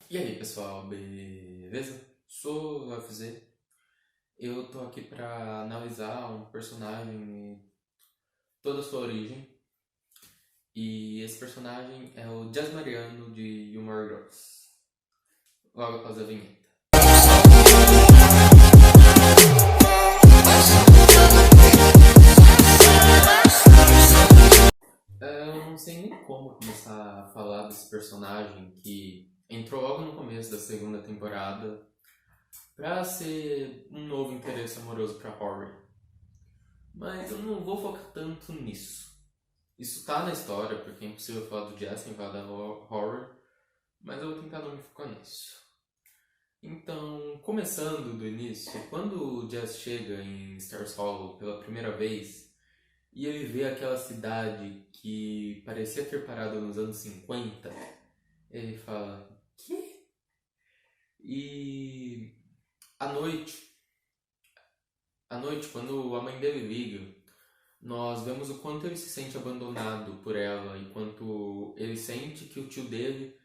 E aí, pessoal, beleza? Sou o FZ. Eu tô aqui pra analisar um personagem e toda a sua origem. E esse personagem é o Jazz Mariano de Humor Girls. Logo após a vinheta. Eu não sei nem como começar a falar desse personagem que entrou logo no começo da segunda temporada pra ser um novo interesse amoroso pra Rory. Mas eu não vou focar tanto nisso. Isso tá na história, porque é impossível falar do Jazz sem falar da Rory, mas eu vou tentar não me focar nisso. Então, começando do início, quando o Jazz chega em Stars Hollow pela primeira vez e ele vê aquela cidade que parecia ter parado nos anos 50, ele fala: "Quê?" E à noite, quando a mãe dele liga, nós vemos o quanto ele se sente abandonado por ela e quanto ele sente que o tio dele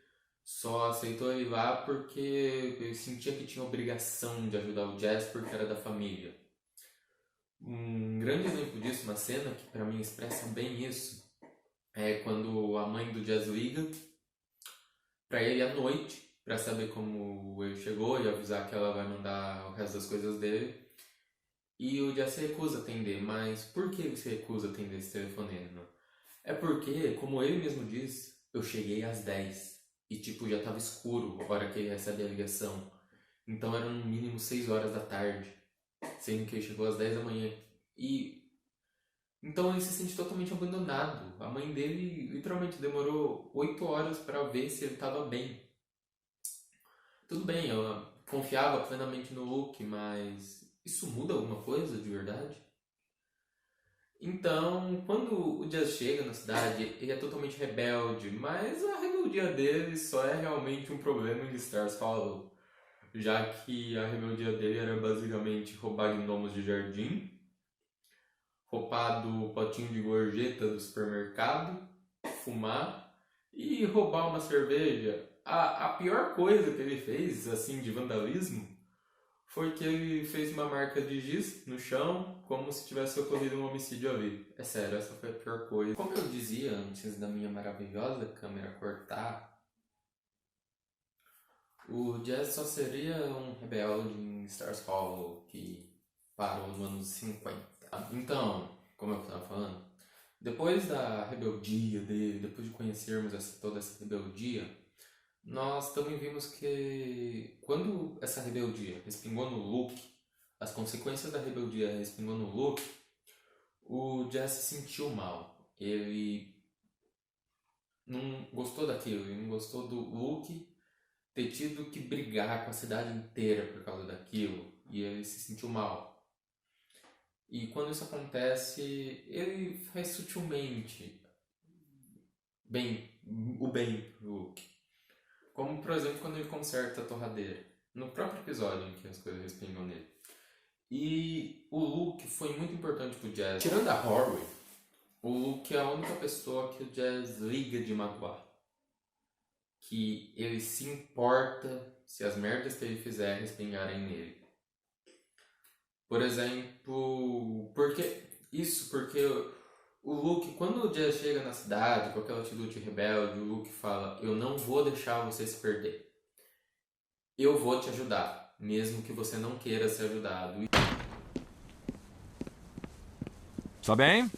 só aceitou ele lá porque ele sentia que tinha obrigação de ajudar o Jazz porque era da família. Um grande exemplo disso, uma cena que pra mim expressa bem isso, é quando a mãe do Jazz liga pra ele à noite pra saber como ele chegou e avisar que ela vai mandar o resto das coisas dele. E o Jazz se recusa a atender, mas por que ele se recusa a atender esse telefonema? É porque, como ele mesmo diz, eu cheguei às 10 e tipo já tava escuro a hora que ele recebe a ligação. Então eram no mínimo 6 horas da tarde, sendo que ele chegou às 10 da manhã. E então ele se sente totalmente abandonado. A mãe dele literalmente demorou 8 horas para ver se ele estava bem. Tudo bem, ela confiava plenamente no Luke, mas isso muda alguma coisa de verdade? Então, quando o Jazz chega na cidade, ele é totalmente rebelde, mas a rebeldia dele só é realmente um problema em Stars Hollow, já que a rebeldia dele era basicamente roubar gnomos de jardim, roubar do potinho de gorjeta do supermercado, fumar e roubar uma cerveja. A pior coisa que ele fez, assim, de vandalismo, foi que ele fez uma marca de giz no chão, como se tivesse ocorrido um homicídio ali. É sério, essa foi a pior coisa. Como eu dizia antes da minha maravilhosa câmera cortar, o Jazz só seria um rebelde em Stars Hollow que parou no ano 50. Então, como eu estava falando, depois da rebeldia dele, depois de conhecermos toda essa rebeldia, nós também vimos que quando essa rebeldia respingou no Luke, as consequências da rebeldia respingou no Luke, o Jazz se sentiu mal. Ele não gostou daquilo, ele não gostou do Luke ter tido que brigar com a cidade inteira por causa daquilo, e ele se sentiu mal. E quando isso acontece, ele faz sutilmente o bem pro Luke. Como, por exemplo, quando ele conserta a torradeira. No próprio episódio em que as coisas respingam nele. E o Luke foi muito importante pro Jazz. Tirando a Rory, o Luke é a única pessoa que o Jazz liga de magoar. Que ele se importa se as merdas que ele fizer respingarem nele. Por exemplo, porque o Luke, quando o Jazz chega na cidade com aquela atitude rebelde, o Luke fala: "Eu não vou deixar você se perder. Eu vou te ajudar, mesmo que você não queira ser ajudado." Está bem?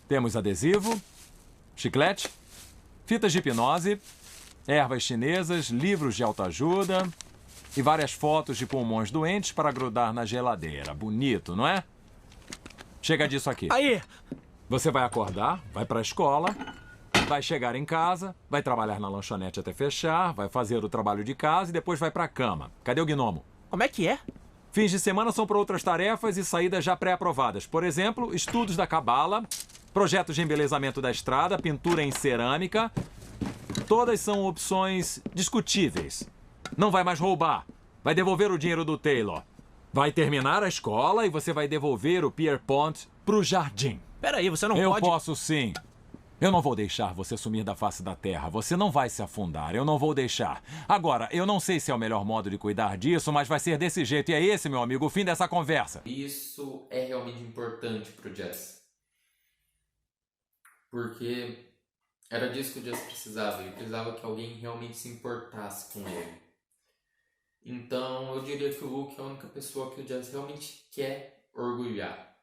Temos adesivo, chiclete, fitas de hipnose, ervas chinesas, livros de autoajuda e várias fotos de pulmões doentes para grudar na geladeira. Bonito, não é? Chega disso aqui. Aí! Você vai acordar, vai para a escola, vai chegar em casa, vai trabalhar na lanchonete até fechar, vai fazer o trabalho de casa e depois vai para a cama. Cadê o gnomo? Como é que é? Fins de semana são para outras tarefas e saídas já pré-aprovadas. Por exemplo, estudos da cabala, projetos de embelezamento da estrada, pintura em cerâmica. Todas são opções discutíveis. Não vai mais roubar. Vai devolver o dinheiro do Taylor. Vai terminar a escola e você vai devolver o Pierpont pro jardim. Peraí, você não Eu pode... posso sim. Eu não vou deixar você sumir da face da terra. Você não vai se afundar. Eu não vou deixar. Agora, eu não sei se é o melhor modo de cuidar disso, mas vai ser desse jeito. E é esse, meu amigo, o fim dessa conversa. Isso é realmente importante pro Jazz. Porque era disso que o Jazz precisava. Ele precisava que alguém realmente se importasse com ele. Então, eu diria que o Luke é a única pessoa que o Jazz realmente quer orgulhar.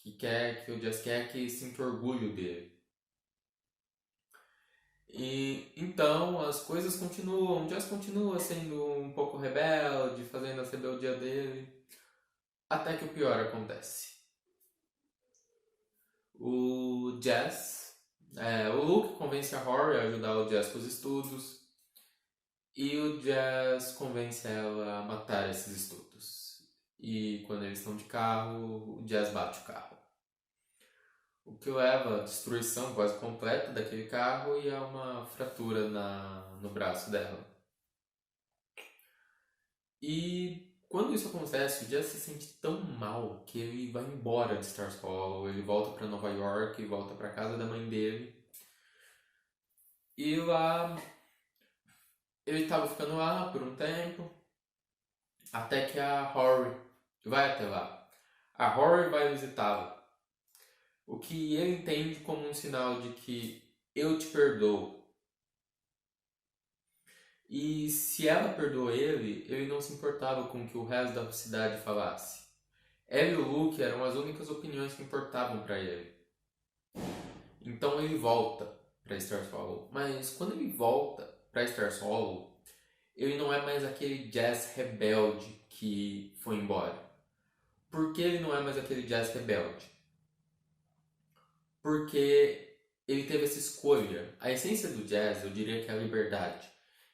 Que o Jazz quer que sinta orgulho dele. E então as coisas continuam, o Jazz continua sendo um pouco rebelde, fazendo a rebeldia dele, até que o pior acontece. O Luke convence a Rory a ajudar o Jazz com os estudos, e o Jazz convence ela a matar esses estudos. E quando eles estão de carro, o Jazz bate o carro. O que leva à destruição quase completa daquele carro e a uma fratura no braço dela. E quando isso acontece, o Jazz se sente tão mal que ele vai embora de Stars Hollow, ele volta para Nova York, volta para casa da mãe dele. E lá, ele estava ficando lá por um tempo, até que a Rory vai até lá. A Rory vai visitá-lo. O que ele entende como um sinal de que eu te perdoo. E se ela perdoou ele não se importava com o que o resto da cidade falasse. Ela e o Luke eram as únicas opiniões que importavam para ele. Então ele volta para Stars Hollow. Mas quando ele volta para Stars Hollow, ele não é mais aquele Jazz rebelde que foi embora. Por que ele não é mais aquele Jazz rebelde? Porque ele teve essa escolha. A essência do Jazz, eu diria que é a liberdade.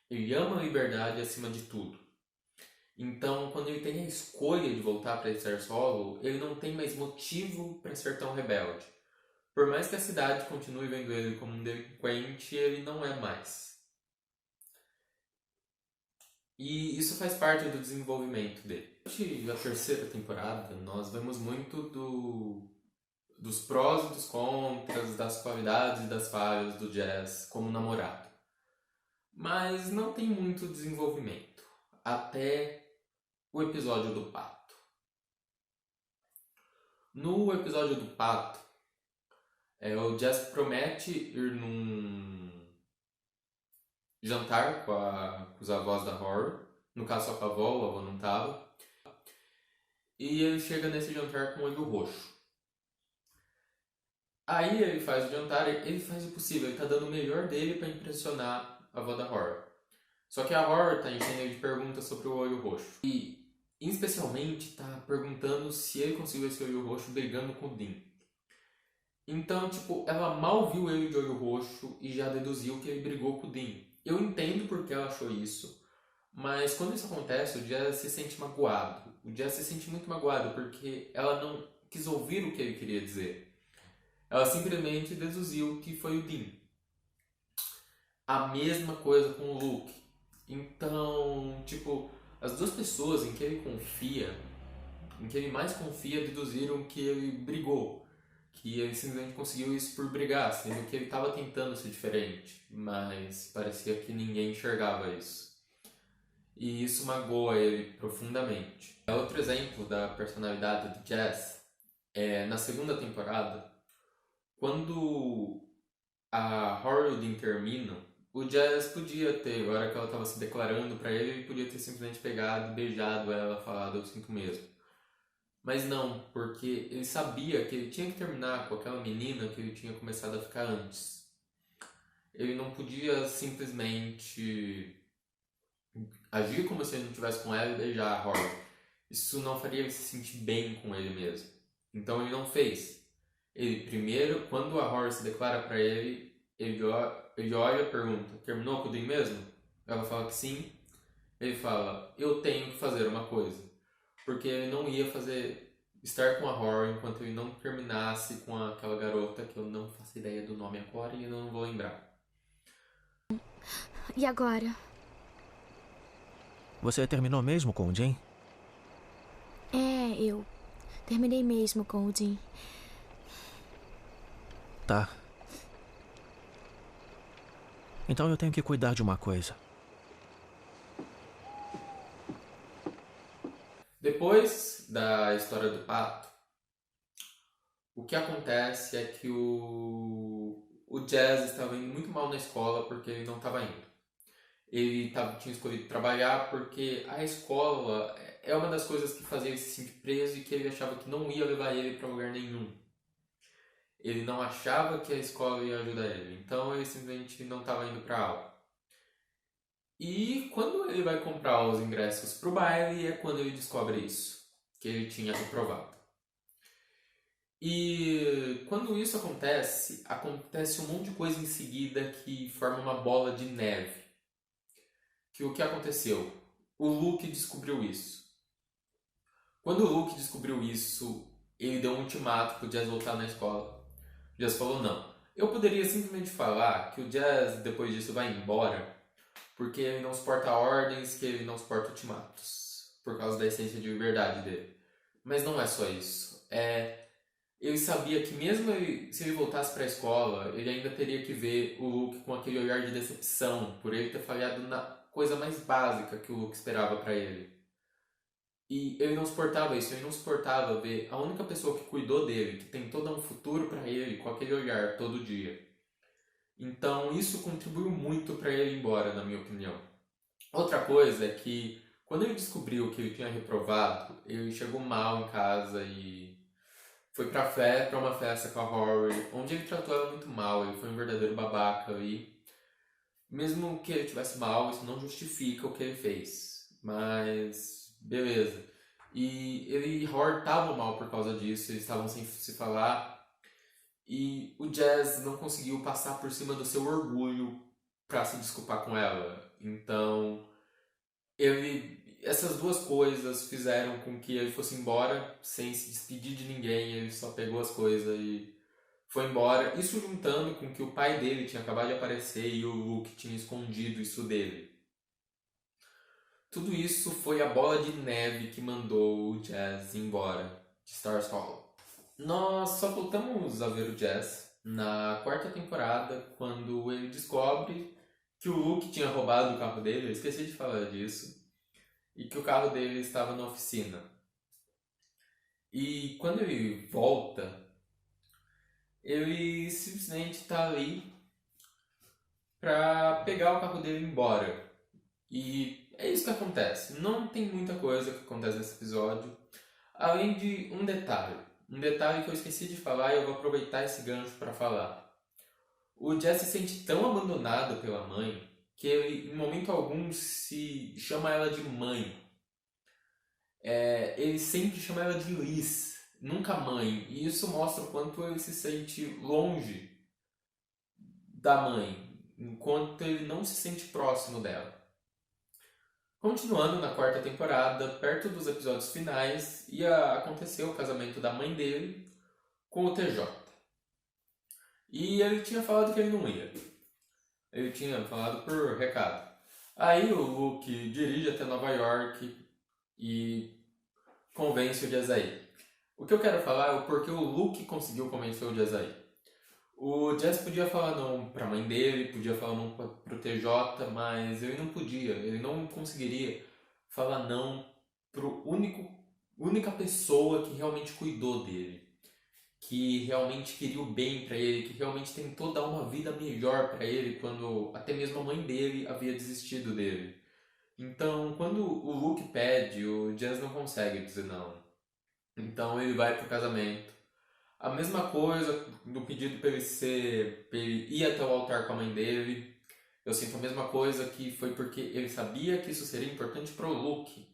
Ele ama a liberdade acima de tudo. Então, quando ele tem a escolha de voltar para Stars Hollow, ele não tem mais motivo para ser tão rebelde. Por mais que a cidade continue vendo ele como um delinquente, ele não é mais. E isso faz parte do desenvolvimento dele. Durante a terceira temporada, nós vemos muito dos prós e dos contras, das qualidades e das falhas do Jazz como namorado. Mas não tem muito desenvolvimento, até o episódio do pato. No episódio do pato, o Jazz promete ir num jantar com os avós da Rory, no caso só com a avó, o avô não estava, e ele chega nesse jantar com o olho roxo. Aí ele faz o jantar, ele faz o possível, ele tá dando o melhor dele para impressionar a avó da Rory. Só que a Rory tá enchendo ele de perguntas sobre o olho roxo. E, especialmente, tá perguntando se ele conseguiu esse olho roxo brigando com o Dean. Então, ela mal viu ele de olho roxo e já deduziu que ele brigou com o Dean. Eu entendo porque ela achou isso, mas quando isso acontece, o Jazz se sente magoado. O Jazz se sente muito magoado porque ela não quis ouvir o que ele queria dizer. Ela simplesmente deduziu que foi o Dean. A mesma coisa com o Luke. Então, as duas pessoas em que ele confia, em que ele mais confia, deduziram que ele brigou. Que ele simplesmente conseguiu isso por brigar, sendo que ele estava tentando ser diferente. Mas parecia que ninguém enxergava isso. E isso magoa ele profundamente. Outro exemplo da personalidade do Jazz é na segunda temporada, quando a Rory e o Dean terminam, o Jazz podia ter, agora que ela estava se declarando pra ele podia ter simplesmente pegado, beijado ela, falado eu sinto mesmo. Mas não, porque ele sabia que ele tinha que terminar com aquela menina que ele tinha começado a ficar antes. Ele não podia simplesmente agir como se ele não estivesse com ela e beijar a Rory. Isso não faria ele se sentir bem com ele mesmo. Então ele não fez. Ele primeiro, quando a Rory se declara pra ele, ele olha e pergunta, terminou com o Dean mesmo? Ela fala que sim. Ele fala, eu tenho que fazer uma coisa. Porque ele não ia estar com a Rory enquanto ele não terminasse com aquela garota que eu não faço ideia do nome agora e eu não vou lembrar. E agora? Você terminou mesmo com o Jim? Eu terminei mesmo com o Dean. Tá. Então eu tenho que cuidar de uma coisa. Depois da história do pato, o que acontece é que o Jazz estava indo muito mal na escola porque ele não estava indo. Tinha escolhido trabalhar porque a escola é uma das coisas que fazia ele se sentir preso e que ele achava que não ia levar ele para lugar nenhum. Ele não achava que a escola ia ajudar ele, então ele simplesmente não estava indo para aula. E quando ele vai comprar os ingressos para o baile é quando ele descobre isso, que ele tinha reprovado. E quando isso acontece um monte de coisa em seguida que forma uma bola de neve. Que o que aconteceu? O Luke descobriu isso. Quando o Luke descobriu isso, ele deu um ultimato pro Jazz voltar na escola. O Jazz falou não. Eu poderia simplesmente falar que o Jazz depois disso vai embora porque ele não suporta ordens, que ele não suporta ultimatos, por causa da essência de liberdade dele. Mas não é só isso. Ele sabia que mesmo se ele voltasse para a escola, ele ainda teria que ver o Luke com aquele olhar de decepção por ele ter falhado na coisa mais básica que o Luke esperava para ele. E ele não suportava isso, ele não suportava ver a única pessoa que cuidou dele, que tentou dar um futuro para ele com aquele olhar todo dia. Então isso contribuiu muito para ele ir embora, na minha opinião. Outra coisa é que quando ele descobriu que ele tinha reprovado, ele chegou mal em casa e foi pra uma festa com a Rory, onde ele tratou ela muito mal, ele foi um verdadeiro babaca e mesmo que ele tivesse mal, isso não justifica o que ele fez. Mas beleza. E ele e Rory estavam mal por causa disso, eles estavam sem se falar. E o Jazz não conseguiu passar por cima do seu orgulho pra se desculpar com ela. Então, essas duas coisas fizeram com que ele fosse embora sem se despedir de ninguém. Ele só pegou as coisas e foi embora. Isso juntando com que o pai dele tinha acabado de aparecer e o Luke tinha escondido isso dele. Tudo isso foi a bola de neve que mandou o Jazz embora de Stars Hollow. Nós só voltamos a ver o Jazz na quarta temporada, quando ele descobre que o Luke tinha roubado o carro dele, eu esqueci de falar disso, e que o carro dele estava na oficina. E quando ele volta, ele simplesmente está ali para pegar o carro dele e ir embora. E é isso que acontece. Não tem muita coisa que acontece nesse episódio, além de um detalhe. Um detalhe que eu esqueci de falar e eu vou aproveitar esse gancho para falar. O Jazz se sente tão abandonado pela mãe que ele, em momento algum, se chama ela de mãe. Ele sempre chama ela de Liz, nunca mãe. E isso mostra o quanto ele se sente longe da mãe, enquanto ele não se sente próximo dela. Continuando na quarta temporada, perto dos episódios finais, ia acontecer o casamento da mãe dele com o TJ. E ele tinha falado que ele não ia. Ele tinha falado por recado. Aí o Luke dirige até Nova York e convence o Jazz a ir. O que eu quero falar é o porquê o Luke conseguiu convencer o Jazz a ir. O Jazz podia falar não pra mãe dele, podia falar não pro TJ, mas ele não podia, ele não conseguiria falar não pro única pessoa que realmente cuidou dele, que realmente queria o bem pra ele, que realmente tentou dar uma vida melhor pra ele quando até mesmo a mãe dele havia desistido dele. Então, quando o Luke pede, o Jazz não consegue dizer não. Então ele vai pro casamento. A mesma coisa do pedido para ele ir até o altar com a mãe dele. Eu sinto a mesma coisa, que foi porque ele sabia que isso seria importante para o Luke.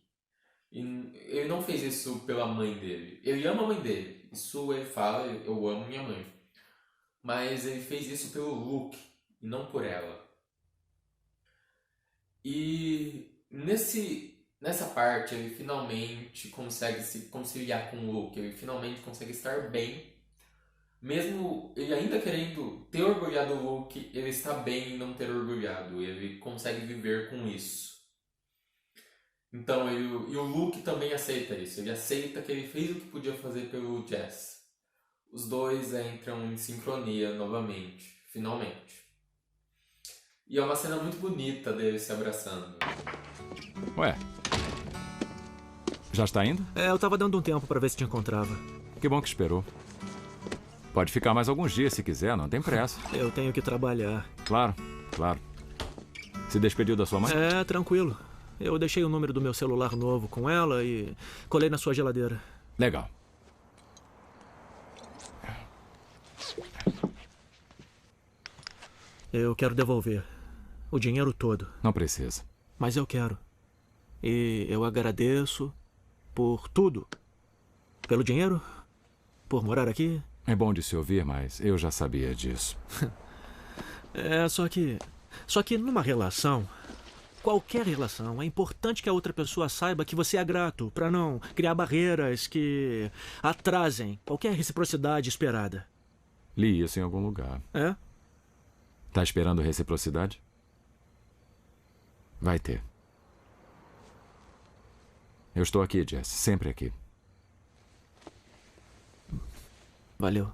E ele não fez isso pela mãe dele. Ele ama a mãe dele. Isso ele fala, eu amo minha mãe. Mas ele fez isso pelo Luke e não por ela. E nessa parte ele finalmente consegue se conciliar com o Luke. Ele finalmente consegue estar bem. Mesmo ele ainda querendo ter orgulhado o Luke, ele está bem em não ter orgulhado. Ele consegue viver com isso. Então, e o Luke também aceita isso. Ele aceita que ele fez o que podia fazer pelo Jazz. Os dois entram em sincronia novamente, finalmente. E é uma cena muito bonita deles se abraçando. Ué, já está indo? Eu tava dando um tempo pra ver se te encontrava. Que bom que esperou. Pode ficar mais alguns dias se quiser, não tem pressa. Eu tenho que trabalhar. Claro, claro. Se despediu da sua mãe? Tranquilo. Eu deixei o número do meu celular novo com ela e colei na sua geladeira. Legal. Eu quero devolver o dinheiro todo, Não precisa. mas eu quero. E eu agradeço por tudo. Pelo dinheiro, por morar aqui. É bom de se ouvir, mas eu já sabia disso. Só que numa relação, qualquer relação, é importante que a outra pessoa saiba que você é grato, pra não criar barreiras que atrasem qualquer reciprocidade esperada. Li isso em algum lugar. É? Tá esperando reciprocidade? Vai ter. Eu estou aqui, Jess. Sempre aqui. Valeu.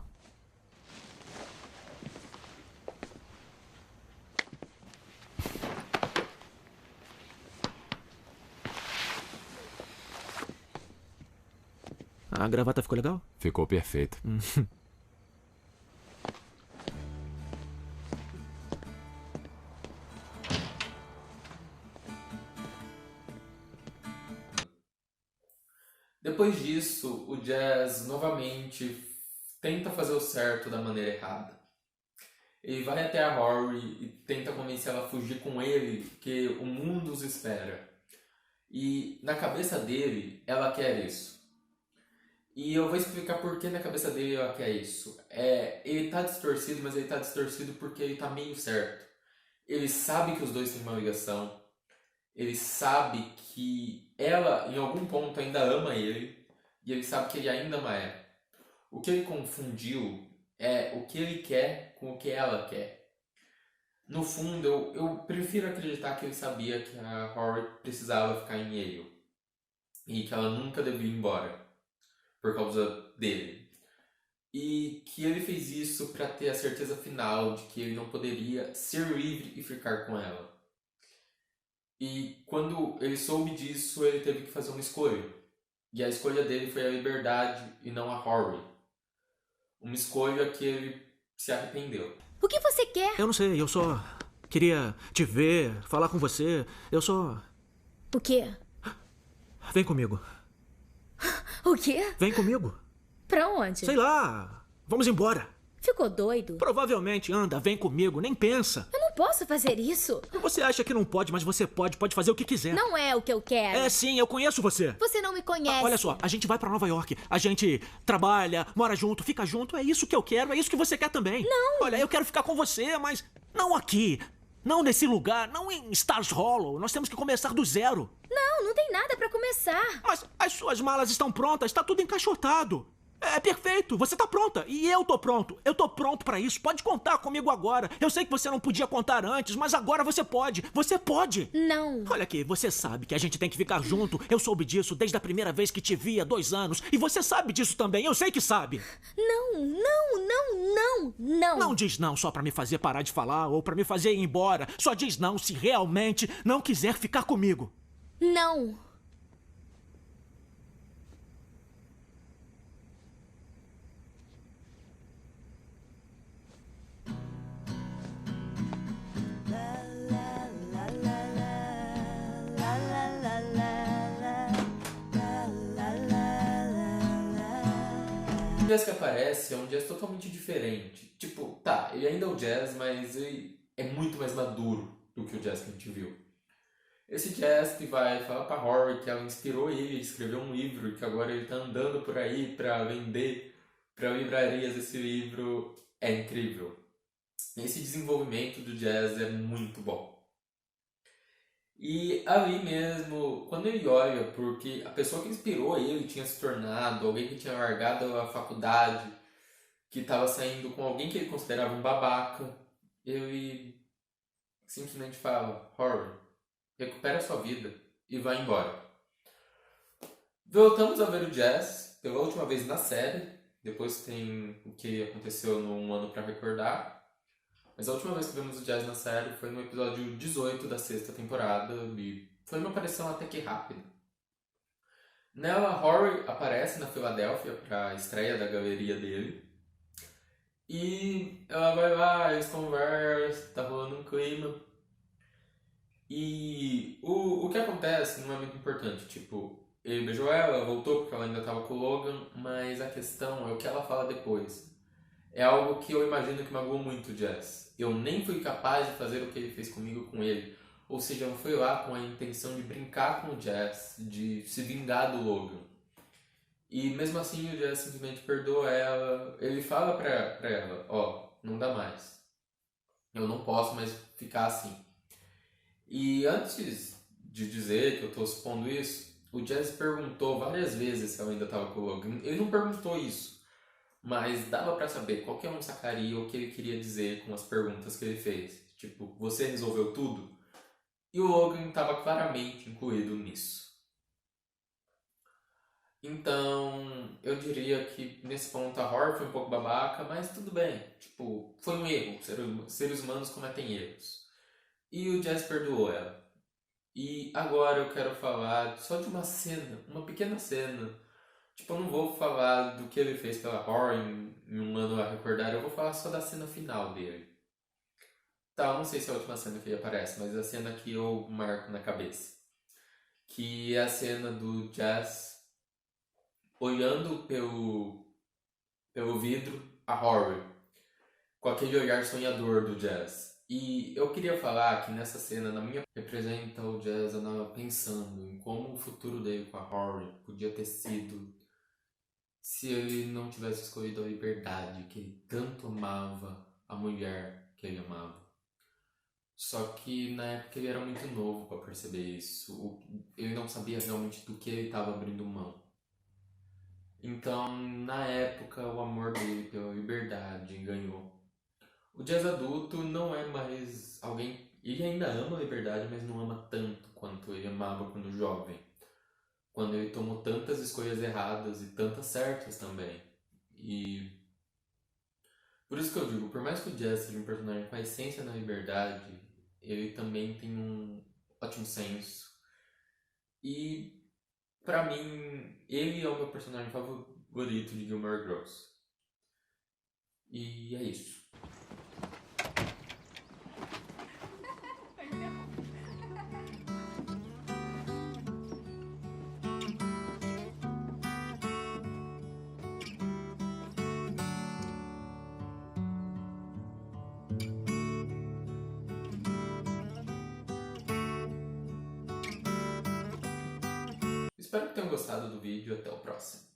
A gravata ficou legal? Ficou perfeito. Depois disso, o Jazz novamente tenta fazer o certo da maneira errada. Ele vai até a Rory e tenta convencer ela a fugir com ele, porque o mundo os espera. E na cabeça dele, ela quer isso. E eu vou explicar por que na cabeça dele ela quer isso. Ele tá distorcido, mas ele tá distorcido porque ele tá meio certo. Ele sabe que os dois têm uma ligação. Ele sabe que ela, em algum ponto, ainda ama ele. E ele sabe que ele ainda ama ela. O que ele confundiu é o que ele quer com o que ela quer. No fundo, eu prefiro acreditar que ele sabia que a Rory precisava ficar em Yale. E que ela nunca devia ir embora. Por causa dele. E que ele fez isso para ter a certeza final de que ele não poderia ser livre e ficar com ela. E quando ele soube disso, ele teve que fazer uma escolha. E a escolha dele foi a liberdade e não a Rory. Uma escolha que ele se arrependeu. O que você quer? Eu não sei, eu só queria te ver, falar com você. Eu só... O quê? Vem comigo. O quê? Vem comigo. Pra onde? Sei lá. Vamos embora. Ficou doido? Provavelmente, anda, vem comigo, nem pensa. Eu não posso fazer isso. Você acha que não pode, mas você pode fazer o que quiser. Não é o que eu quero. É sim, eu conheço você. Você não me conhece. Olha só, a gente vai pra Nova York, a gente trabalha, mora junto, fica junto, é isso que eu quero, é isso que você quer também. Não. Olha, eu quero ficar com você, mas não aqui, não nesse lugar, não em Stars Hollow. Nós temos que começar do zero. Não tem nada pra começar. Mas as suas malas estão prontas, tá tudo encaixotado. É perfeito, você tá pronta. E eu tô pronto. Eu tô pronto pra isso. Pode contar comigo agora. Eu sei que você não podia contar antes, mas agora você pode. Você pode. Não. Olha aqui, você sabe que a gente tem que ficar junto. Eu soube disso desde a primeira vez que te vi há 2 anos. E você sabe disso também. Eu sei que sabe. Não. Não diz não só pra me fazer parar de falar ou pra me fazer ir embora. Só diz não se realmente não quiser ficar comigo. Não. O Jazz que aparece é um Jazz totalmente diferente. Tipo, tá, ele ainda é o Jazz, mas ele é muito mais maduro do que o Jazz que a gente viu. Esse Jazz que vai falar pra Rory que ela inspirou ele a escrever um livro e que agora ele tá andando por aí pra vender pra livrarias esse livro é incrível. Esse desenvolvimento do Jazz é muito bom. E ali mesmo, quando ele olha, porque a pessoa que inspirou ele tinha se tornado alguém que tinha largado a faculdade, que estava saindo com alguém que ele considerava um babaca, ele simplesmente fala: Rory, recupera a sua vida e vai embora. Voltamos a ver o Jazz pela última vez na série, depois tem o que aconteceu no Um Ano Pra Recordar. Mas a última vez que vimos o Jazz na série foi no episódio 18 da 6ª temporada e foi uma aparição até que rápida. Nela, Rory aparece na Filadélfia para a estreia da galeria dele. E ela vai lá, eles conversam, tá rolando um clima. E o que acontece não é muito importante, tipo, ele beijou ela, voltou porque ela ainda tava com o Logan, mas a questão é o que ela fala depois. É algo que eu imagino que magoou muito o Jazz. Eu nem fui capaz de fazer o que ele fez comigo com ele. Ou seja, eu fui lá com a intenção de brincar com o Jazz, de se vingar do Logan. E mesmo assim o Jazz simplesmente perdoa ela. Ele fala pra ela, ó, não dá mais. Eu não posso mais ficar assim. E antes de dizer que eu tô supondo isso, o Jazz perguntou várias vezes se ela ainda tava com o Logan. Ele não perguntou isso, mas dava pra saber, qualquer um sacaria o que ele queria dizer com as perguntas que ele fez. Tipo, você resolveu tudo? E o Logan estava claramente incluído nisso. Então, eu diria que nesse ponto a Rory foi um pouco babaca, mas tudo bem. Tipo, foi um erro. Seres humanos cometem erros. E o Jazz perdoou ela. E agora eu quero falar só de uma cena, uma pequena cena. Tipo, eu não vou falar do que ele fez pela Rory em Um Ano a Recordar, eu vou falar só da cena final dele. Tá, eu não sei se é a última cena que ele aparece, mas é a cena que eu marco na cabeça. Que é a cena do Jazz olhando pelo vidro a Rory, com aquele olhar sonhador do Jazz. E eu queria falar que nessa cena, na minha representa o Jazz andava pensando em como o futuro dele com a Rory podia ter sido se ele não tivesse escolhido a liberdade, que ele tanto amava a mulher que ele amava. Só que na época ele era muito novo para perceber isso. Ele não sabia realmente do que ele estava abrindo mão. Então, na época, o amor dele pela liberdade ganhou. O Jazz adulto não é mais alguém... Ele ainda ama a liberdade, mas não ama tanto quanto ele amava quando jovem. Quando ele tomou tantas escolhas erradas e tantas certas também. E... por isso que eu digo, por mais que o Jazz seja um personagem com a essência da liberdade, ele também tem um ótimo senso. E, pra mim, ele é o meu personagem favorito de Gilmore Girls. E é isso. Espero que tenham gostado do vídeo. Até o próximo.